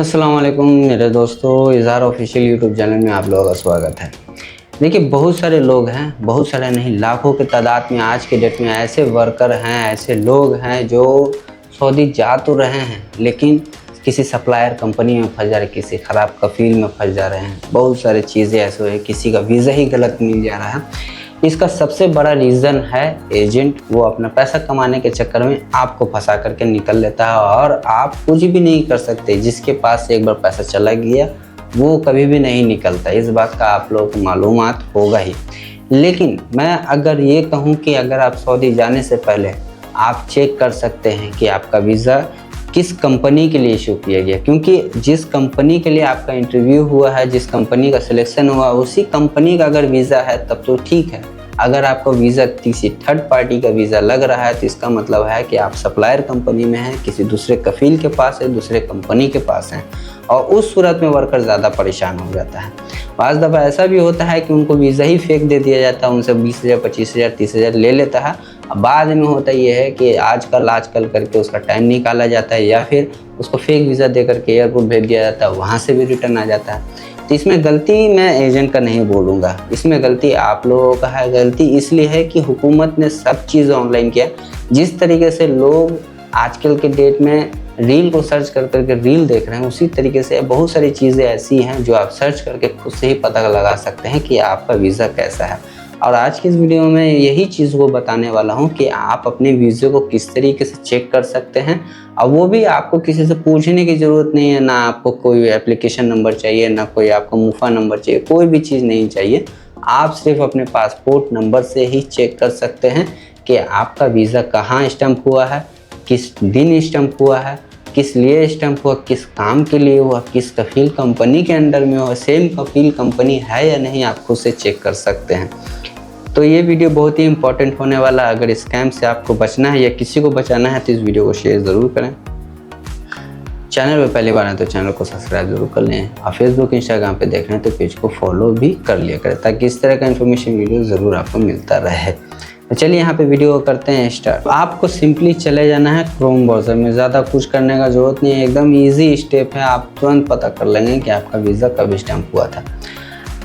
अस्सलाम वालेकुम मेरे दोस्तों, इज़हार ऑफिशियल यूट्यूब चैनल में आप लोगों का स्वागत है। देखिए, बहुत सारे लोग हैं, बहुत सारे नहीं लाखों की तादाद में आज के डेट में ऐसे वर्कर हैं, ऐसे लोग हैं जो सऊदी जा तो रहे हैं लेकिन किसी सप्लायर कंपनी में फंस जा रहे हैं, किसी ख़राब कफ़ील में फंस जा रहे हैं। बहुत सारी चीज़ें ऐसे हैं, किसी का वीज़ा ही गलत मिल जा रहा है। इसका सबसे बड़ा रीज़न है एजेंट। वो अपना पैसा कमाने के चक्कर में आपको फंसा करके निकल लेता है और आप कुछ भी नहीं कर सकते। जिसके पास एक बार पैसा चला गया वो कभी भी नहीं निकलता, इस बात का आप लोगों को मालूमात होगा ही। लेकिन मैं अगर ये कहूँ कि अगर आप सऊदी जाने से पहले आप चेक कर सकते हैं कि आपका वीज़ा किस कंपनी के लिए इशू किया गया, क्योंकि जिस कंपनी के लिए आपका इंटरव्यू हुआ है, जिस कंपनी का सिलेक्शन हुआ, उसी कंपनी का अगर वीज़ा है तब तो ठीक है। अगर आपको वीज़ा किसी थर्ड पार्टी का वीज़ा लग रहा है तो इसका मतलब है कि आप सप्लायर कंपनी में हैं, किसी दूसरे कफ़ील के पास है, दूसरे कंपनी के पास हैं, और उस सूरत में वर्कर ज़्यादा परेशान हो जाता है। बाज़ दफ़ा ऐसा भी होता है कि उनको वीज़ा ही फेंक दे दिया जाता है, उनसे 20,000 25,000 30,000 ले लेता है। अब बाद में होता ये है कि आजकल करके उसका टाइम निकाला जाता है या फिर उसको फेक वीज़ा दे करके एयरपोर्ट भेज दिया जाता है, वहाँ से भी रिटर्न आ जाता है। तो इसमें गलती मैं एजेंट का नहीं बोलूँगा, इसमें गलती आप लोगों का है। गलती इसलिए है कि हुकूमत ने सब चीज़ ऑनलाइन किया। जिस तरीके से लोग आजकल के डेट में रील को सर्च कर करके रील देख रहे हैं, उसी तरीके से बहुत सारी चीज़ें ऐसी हैं जो आप सर्च करके खुद से ही पता लगा सकते हैं कि आपका वीज़ा कैसा है। और आज की इस वीडियो में यही चीज़ को बताने वाला हूँ कि आप अपने वीज़े को किस तरीके से चेक कर सकते हैं, और वो भी आपको किसी से पूछने की ज़रूरत नहीं है। ना आपको कोई एप्लीकेशन नंबर चाहिए, ना कोई आपको मुफा नंबर चाहिए, कोई भी चीज़ नहीं चाहिए। आप सिर्फ अपने पासपोर्ट नंबर से ही चेक कर सकते हैं कि आपका वीज़ा कहाँ स्टैम्प हुआ है, किस दिन स्टैम्प हुआ है, किस लिए स्टैम्प हुआ, किस काम के लिए हुआ, किस कफ़ील कंपनी के अंडर में हुआ, सेम कफ़ील कंपनी है या नहीं, आप खुद से चेक कर सकते हैं। तो ये वीडियो बहुत ही इंपॉर्टेंट होने वाला है। अगर स्कैम से आपको बचना है या किसी को बचाना है तो इस वीडियो को शेयर ज़रूर करें। चैनल पे पहली बार है तो चैनल को सब्सक्राइब जरूर कर लें, और फेसबुक इंस्टाग्राम पे देख रहे हैं तो पेज को फॉलो भी कर लिया करें, ताकि इस तरह का इन्फॉर्मेशन वीडियो ज़रूर आपको मिलता रहे। तो चलिए यहाँ पे वीडियो करते हैं स्टार्ट। आपको सिंपली चले जाना है क्रोम ब्राउज़र में, ज़्यादा कुछ करने का ज़रूरत नहीं है, एकदम ईजी स्टेप है। आप तुरंत पता कर लेंगे कि आपका वीज़ा कब स्टैम्प हुआ था।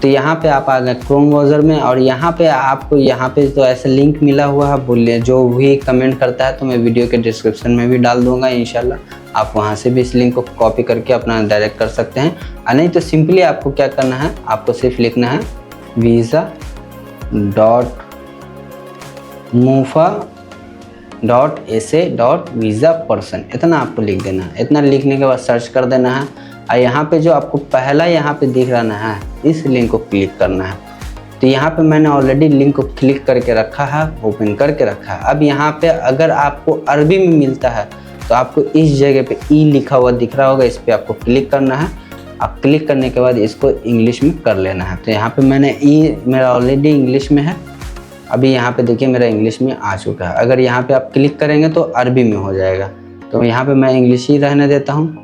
तो यहाँ पे आप आ गए क्रोम ब्राउज़र में, और यहाँ पे आपको यहाँ पे तो ऐसा लिंक मिला हुआ है, बोलिए जो भी कमेंट करता है तो मैं वीडियो के डिस्क्रिप्शन में भी डाल दूंगा इंशाल्लाह। आप वहाँ से भी इस लिंक को कॉपी करके अपना डायरेक्ट कर सकते हैं, और नहीं तो सिंपली आपको क्या करना है, आपको सिर्फ लिखना है visa.mufa.sa.visa person, इतना आपको लिख देना है। इतना लिखने के बाद सर्च कर देना है, और यहाँ पे जो आपको पहला यहाँ पे दिख रहा है इस लिंक को क्लिक करना है। तो यहाँ पे मैंने ऑलरेडी लिंक को क्लिक करके रखा है, ओपन करके रखा है। अब यहाँ पे अगर आपको अरबी में मिलता है तो आपको इस जगह पे ई लिखा हुआ दिख रहा होगा, इस पर आपको क्लिक करना है। अब क्लिक करने के बाद इसको इंग्लिश में कर लेना है। तो यहाँ पे मैंने ई मेरा ऑलरेडी इंग्लिश में है, अभी यहाँ पे देखिए मेरा इंग्लिश में आ चुका है। अगर यहाँ पे आप क्लिक करेंगे तो अरबी में हो जाएगा, तो यहाँ पे मैं इंग्लिश ही रहने देता हूँ।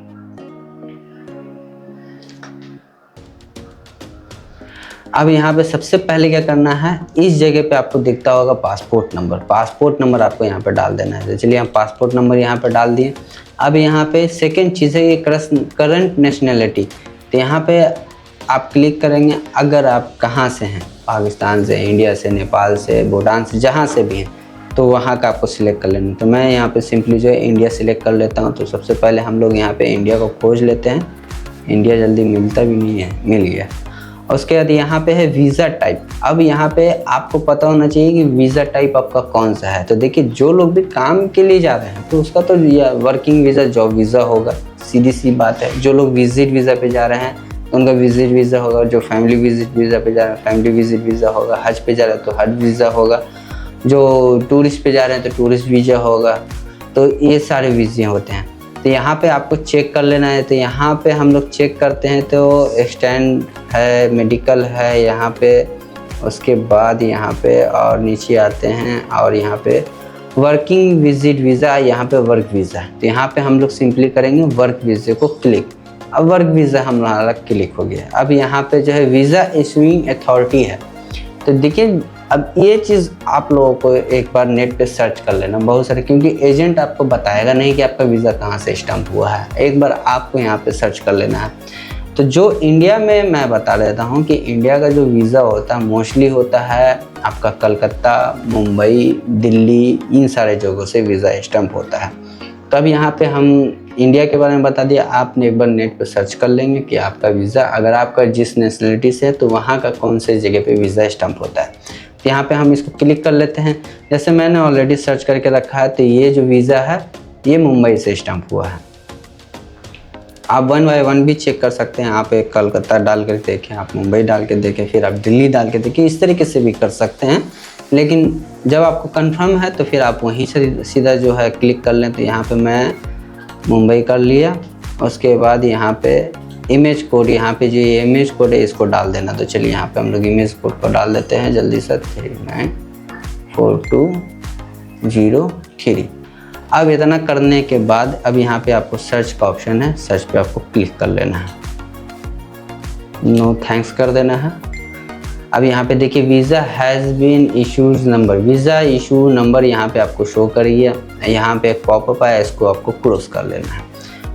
अब यहाँ पे सबसे पहले क्या करना है, इस जगह पे आपको दिखता होगा पासपोर्ट नंबर। पासपोर्ट नंबर आपको यहाँ पे डाल देना है। तो चलिए हम पासपोर्ट नंबर यहाँ पे डाल दिए। अब यहाँ पे सेकंड चीज़ है ये करंट नेशनैलिटी। तो यहाँ पे आप क्लिक करेंगे, अगर आप कहाँ से हैं, पाकिस्तान से, इंडिया से, नेपाल से, भूटान से, जहाँ से भी हैं, तो वहाँ का आपको सिलेक्ट कर लेना। तो मैं यहाँ पे सिंपली जो है इंडिया सिलेक्ट कर लेता हूँ। तो सबसे पहले हम लोग यहाँ पे इंडिया को खोज लेते हैं। इंडिया जल्दी मिलता भी नहीं है, मिल गया। उसके बाद यहाँ पे है वीज़ा टाइप। अब यहाँ पे आपको पता होना चाहिए कि वीज़ा टाइप आपका कौन सा है। तो देखिए, जो लोग भी काम के लिए जा रहे हैं तो उसका तो वर्किंग वीज़ा, जॉब वीज़ा होगा, सीधी सी बात है। जो लोग विजिट वीज़ा पे जा रहे हैं तो उनका विजिट वीज़ा होगा। जो फैमिली विजिट वीज़ा पे जा रहे हैं फैमिली विजिट वीज़ा होगा। हज पे जा रहे हैं तो हज वीज़ा होगा। जो टूरिस्ट पे जा रहे हैं तो टूरिस्ट वीज़ा होगा। तो ये सारे वीज़े होते हैं। तो यहाँ पे आपको चेक कर लेना है। तो यहाँ पे हम लोग चेक करते हैं तो स्टैंड है, मेडिकल है यहाँ पे। उसके बाद यहाँ पे और नीचे आते हैं, और यहाँ पे वर्किंग विजिट वीज़ा, यहाँ पे वर्क वीज़ा। तो यहाँ पे हम लोग सिंपली करेंगे वर्क वीज़े को क्लिक। अब वर्क वीज़ा हमारा क्लिक हो गया। अब यहाँ पे जो है वीज़ा इशूइंग अथॉरिटी है। तो देखिए, अब ये चीज़ आप लोगों को एक बार नेट पे सर्च कर लेना बहुत सारे, क्योंकि एजेंट आपको बताएगा नहीं कि आपका वीज़ा कहाँ से स्टैम्प हुआ है, एक बार आपको यहाँ पे सर्च कर लेना है। तो जो इंडिया में मैं बता देता हूँ कि इंडिया का जो वीज़ा होता है मोस्टली होता है आपका कलकत्ता, मुंबई, दिल्ली, इन सारे जगहों से वीज़ा स्टैम्प होता है। तो अब यहाँ पे हम इंडिया के बारे में बता दिया, आपने एक बार नेट पर सर्च कर लेंगे कि आपका वीज़ा, अगर आपका जिस नेशनलिटी से है तो वहाँ का कौन से जगह पे वीज़ा स्टैम्प होता है। तो यहाँ पे हम इसको क्लिक कर लेते हैं। जैसे मैंने ऑलरेडी सर्च करके रखा है, तो ये जो वीज़ा है ये मुंबई से स्टैम्प हुआ है। आप 1 बाय 1 भी चेक कर सकते हैं। आप एक कलकत्ता डाल कर देखें, आप मुंबई डाल के देखें, फिर आप दिल्ली डाल के देखें, इस तरीके से भी कर सकते हैं। लेकिन जब आपको कंफर्म है तो फिर आप वहीं से सीधा जो है क्लिक कर लें। तो यहाँ पे मैं मुंबई कर लिया, उसके बाद यहाँ पे इमेज कोड, यहाँ पे जो इमेज कोड है इसको डाल देना। तो चलिए यहाँ पे हम लोग इमेज कोड को डाल देते हैं जल्दी से, 394203। अब इतना करने के बाद अब यहाँ पे आपको सर्च का ऑप्शन है, सर्च पे आपको क्लिक कर लेना है, नो थैंक्स कर देना है। अब यहाँ पे देखिए visa has been issued number, visa issue number यहाँ पे आपको शो करिए। यहाँ पे एक पॉपअप है, इसको आपको क्लोज कर लेना है।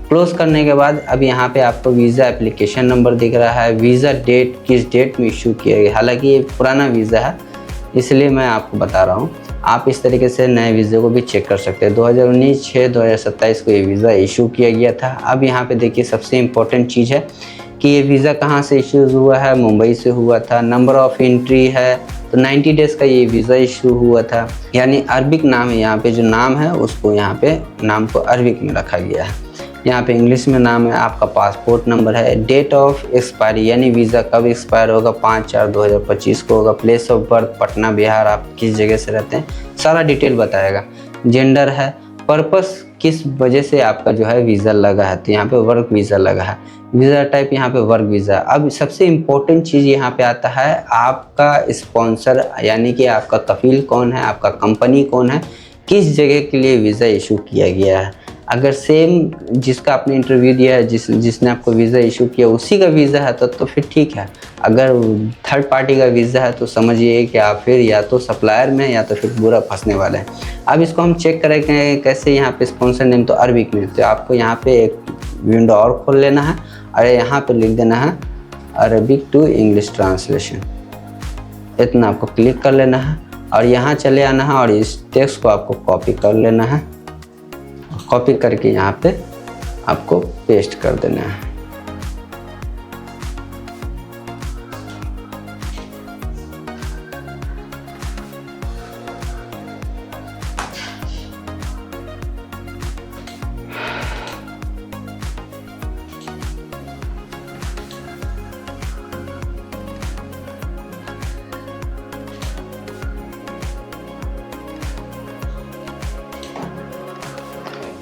क्लोज करने के बाद अब यहाँ पे आपको वीज़ा एप्लीकेशन नंबर दिख रहा है, वीज़ा डेट किस डेट में इशू किया गया। हालांकि ये पुराना वीज़ा है इसलिए मैं आपको बता रहा हूँ, आप इस तरीके से नए वीज़े को भी चेक कर सकते हैं। 2019/6/2027 को ये वीज़ा इशू किया गया था। अब यहाँ पे देखिए सबसे इम्पोर्टेंट चीज़ है कि ये वीज़ा कहाँ से इशू हुआ है, मुंबई से हुआ था। नंबर ऑफ़ एंट्री है तो 90 डेज़ का ये वीज़ा इशू हुआ था, यानी अरबिक नाम है। यहाँ पे जो नाम है उसको यहाँ पे नाम को अरबिक में रखा गया है। यहाँ पे इंग्लिश में नाम है, आपका पासपोर्ट नंबर है, डेट ऑफ एक्सपायरी यानी वीज़ा कब एक्सपायर होगा 5/4/2025 को होगा, place of birth Patna Bihar, आप किस जगह से रहते हैं सारा डिटेल बताएगा। जेंडर है, पर्पस किस वजह से आपका जो है वीज़ा लगा है, तो यहाँ पे वर्क वीज़ा लगा है। वीज़ा टाइप यहाँ पे वर्क वीज़ा। अब सबसे इम्पोर्टेंट चीज़ यहाँ पे आता है आपका स्पॉन्सर, यानी कि आपका कफील कौन है, आपका कंपनी कौन है, किस जगह के लिए वीज़ा इशू किया गया है। अगर सेम जिसका आपने इंटरव्यू दिया है, जिसने आपको वीज़ा इशू किया उसी का वीज़ा है तो फिर ठीक है। अगर थर्ड पार्टी का वीज़ा है तो समझिए कि आप फिर या तो सप्लायर में या तो फिर बुरा फंसने वाले हैं। अब इसको हम चेक करेंगे कैसे, यहाँ पे स्पॉन्सर नेम तो अरबिक में, तो आपको यहाँ पे एक विंडो और खोल लेना है और यहाँ पे लिख देना है अरबिक टू इंग्लिश ट्रांसलेशन। इतना आपको क्लिक कर लेना है और यहाँ चले आना है और इस टेक्स्ट को आपको कॉपी कर लेना है। कॉपी करके यहाँ पे आपको पेस्ट कर देना है।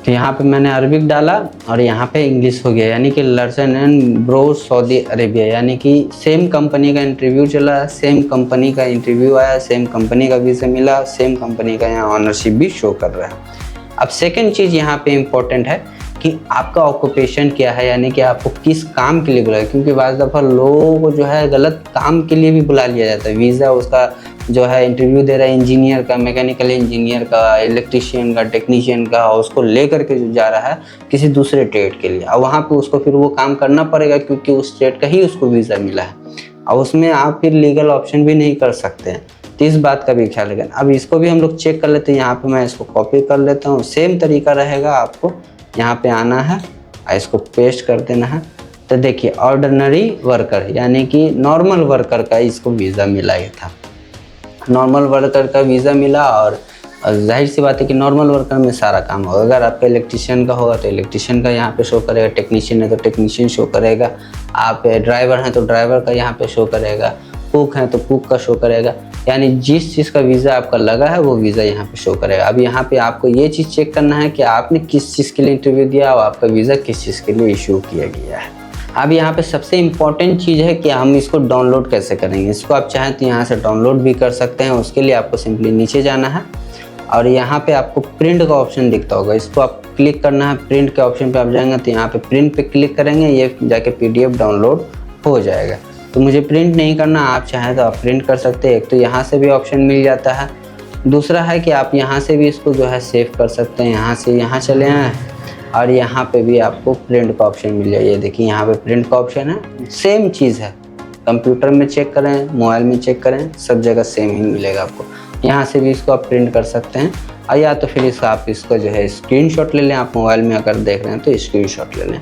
तो यहाँ पे मैंने अरबिक डाला और यहाँ पे इंग्लिश हो गया, यानी कि लर्सन एंड ब्रोस सऊदी अरेबिया, यानी कि सेम कंपनी का इंटरव्यू चला, सेम कंपनी का इंटरव्यू आया, सेम कंपनी का वीज़ा मिला, सेम कंपनी का यहाँ ऑनरशिप भी शो कर रहा है। अब सेकंड चीज़ यहाँ पे इम्पोर्टेंट है कि आपका ऑक्यूपेशन क्या है, यानी कि आपको किस काम के लिए बुलाया, क्योंकि बाज़ दफ़ा लोगों को जो है गलत काम के लिए भी बुला लिया जाता है। वीज़ा उसका जो है इंटरव्यू दे रहा है इंजीनियर का, मैकेनिकल इंजीनियर का, इलेक्ट्रिशियन का, टेक्नीशियन का, उसको लेकर के जो जा रहा है किसी दूसरे ट्रेड के लिए, और वहाँ पे उसको फिर वो काम करना पड़ेगा क्योंकि उस ट्रेड का ही उसको वीज़ा मिला है और उसमें आप फिर लीगल ऑप्शन भी नहीं कर सकते हैं। तो इस बात का भी ख्याल रखें। अब इसको भी हम लोग चेक कर लेते हैं। यहाँ पे मैं इसको कॉपी कर लेता हूँ, सेम तरीका रहेगा, आपको यहाँ पे आना है और इसको पेस्ट कर देना है। तो देखिए ऑर्डिनरी वर्कर यानी कि नॉर्मल वर्कर का इसको वीज़ा मिला ही था, नॉर्मल वर्कर का वीज़ा मिला। और जाहिर सी बात है कि नॉर्मल वर्कर में सारा काम होगा। अगर आपका इलेक्ट्रिशियन का होगा तो इलेक्ट्रिशियन का यहाँ पे शो करेगा, टेक्नीशियन है तो टेक्नीशियन शो करेगा, आप ड्राइवर हैं तो ड्राइवर का यहाँ पे शो करेगा, कुक हैं तो कुक का शो करेगा, यानी जिस चीज़ का वीज़ा आपका लगा है वो वीज़ा यहाँ पे शो करेगा। अब यहाँ पे आपको ये चीज़ चेक करना है कि आपने किस चीज़ के लिए इंटरव्यू दिया और आपका वीज़ा किस चीज़ के लिए इशू किया गया है। अब यहाँ पे सबसे इम्पॉर्टेंट चीज़ है कि हम इसको डाउनलोड कैसे करेंगे। इसको आप चाहें तो यहाँ से डाउनलोड भी कर सकते हैं। उसके लिए आपको सिंपली नीचे जाना है और यहाँ पे आपको प्रिंट का ऑप्शन दिखता होगा, इसको आप क्लिक करना है। प्रिंट के ऑप्शन पे आप जाएंगे तो यहाँ पे प्रिंट पे क्लिक करेंगे, ये जाके PDF डाउनलोड हो जाएगा। तो मुझे प्रिंट नहीं करना, आप चाहें तो आप प्रिंट कर सकते हैं। एक तो यहाँ से भी ऑप्शन मिल जाता है, दूसरा है कि आप यहाँ से भी इसको जो है सेव कर सकते हैं। यहाँ से यहाँ चले आए और यहाँ पे भी आपको प्रिंट का ऑप्शन मिल जाए। ये देखिए यहाँ पे प्रिंट का ऑप्शन है, सेम चीज़ है। कंप्यूटर में चेक करें, मोबाइल में चेक करें, सब जगह सेम ही मिलेगा आपको। यहाँ से भी इसको आप प्रिंट कर सकते हैं और या तो फिर इसका आप इसको जो है स्क्रीनशॉट ले लें। आप मोबाइल में अगर देख रहे हैं तो स्क्रीनशॉट ले लें।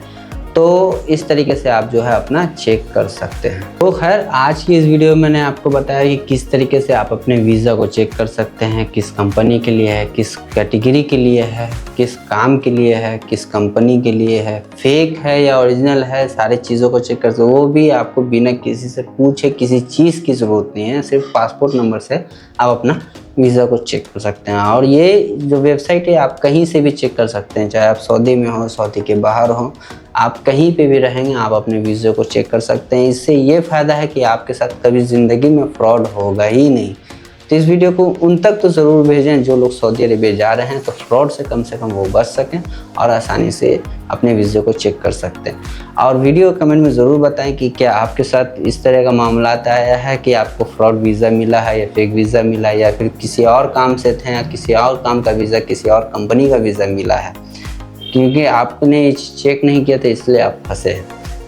तो इस तरीके से आप जो है अपना चेक कर सकते हैं। तो खैर आज की इस वीडियो में मैंने आपको बताया कि किस तरीके से आप अपने वीज़ा को चेक कर सकते हैं, किस कंपनी के लिए है, किस कैटेगरी के लिए है, किस काम के लिए है, किस कंपनी के लिए है, फेक है या ओरिजिनल है, सारी चीज़ों को चेक कर सकते। वो भी आपको बिना किसी से पूछे किसी चीज़ की ज़रूरत नहीं है, सिर्फ पासपोर्ट नंबर से आप अपना वीज़ा को चेक कर सकते हैं। और ये जो वेबसाइट है आप कहीं से भी चेक कर सकते हैं, चाहे आप सऊदी में हो, सऊदी के बाहर हो, आप कहीं पे भी रहेंगे आप अपने वीज़े को चेक कर सकते हैं। इससे ये फ़ायदा है कि आपके साथ कभी ज़िंदगी में फ्रॉड होगा ही नहीं। तो इस वीडियो को उन तक तो ज़रूर भेजें जो लोग सऊदी अरेबिया जा रहे हैं, तो फ्रॉड से कम वो बच सकें और आसानी से अपने वीज़े को चेक कर सकते हैं। और वीडियो कमेंट में ज़रूर बताएं कि क्या आपके साथ इस तरह का मामला आया है कि आपको फ्रॉड वीज़ा मिला है या फेक वीज़ा मिला है, या फिर किसी और काम से थे या किसी और काम का वीज़ा, किसी और कंपनी का वीज़ा मिला है, क्योंकि आपने ये चेक नहीं किया था इसलिए आप फंसे हैं।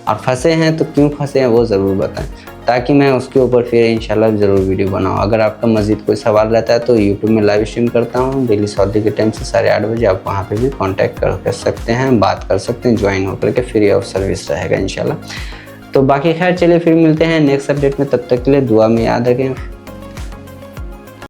और फंसे हैं तो क्यों फंसे हैं वो ज़रूर बताएं, ताकि मैं उसके ऊपर फिर इंशाल्लाह ज़रूर वीडियो बनाऊँ। अगर आपका मज़ीद कोई सवाल रहता है तो यूट्यूब में लाइव स्ट्रीम करता हूँ डेली सऊदी के टाइम से 8:30 बजे। आप वहाँ पे भी कांटेक्ट कर सकते हैं, बात कर सकते हैं, ज्वाइन होकर के फ्री ऑफ सर्विस रहेगा इंशाल्लाह। तो बाकी खैर चलिए फिर मिलते हैं नेक्स्ट अपडेट में, तब तक के लिए दुआ में याद रखें।